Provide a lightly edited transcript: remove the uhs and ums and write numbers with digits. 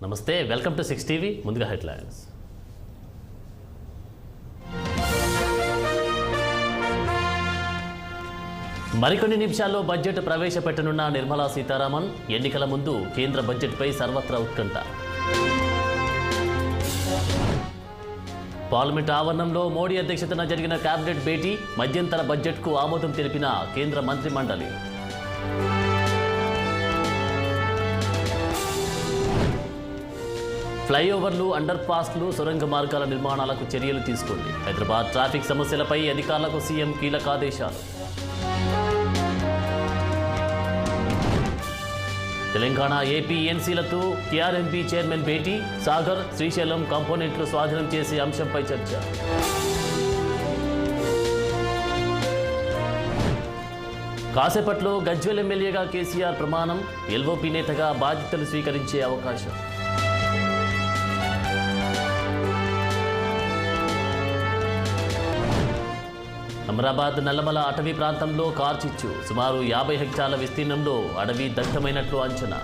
నమస్తే, welcome to 6 TV. ముందుగా headlines. మరికొన్ని నిమిషాల్లో బడ్జెట్ ప్రవేశపెట్టనున్న నిర్మలా సీతారామన్. ఎన్నికల ముందు కేంద్ర బడ్జెట్పై సర్వత్రా ఉత్కంఠ. పార్లమెంట్ ఆవరణంలో మోడీ అధ్యక్షతన జరిగిన కేబినెట్ భేటీ. మధ్యంతర బడ్జెట్కు ఆమోదం తెలిపిన కేంద్ర మంత్రి మండలి. ఫ్లైఓవర్లు, అండర్ పాస్లు, సొరంగ మార్గాల నిర్మాణాలకు చర్యలు తీసుకోండి. హైదరాబాద్ ట్రాఫిక్ సమస్యలపై అధికారులకు సీఎం కీలక ఆదేశాలు. తెలంగాణ, ఏపీ ఎన్సీలతో టీఆర్ఎంపీ చైర్మన్ భేటీ. సాగర్, శ్రీశైలం కాంపోనెంట్లు స్వాధీనం చేసే అంశంపై చర్చ. కాసేపట్లో గజ్వేల్ ఎమ్మెల్యేగా కేసీఆర్ ప్రమాణం. ఎల్ఓపీ నేతగా బాధ్యతలు స్వీకరించే అవకాశం. అమరాబాద్ నల్లమల అటవీ ప్రాంతంలో కార్చిచ్చు. సుమారు 50 హెక్టార్ల విస్తీర్ణంలో అడవి దగ్ధమైనట్లు అంచనా.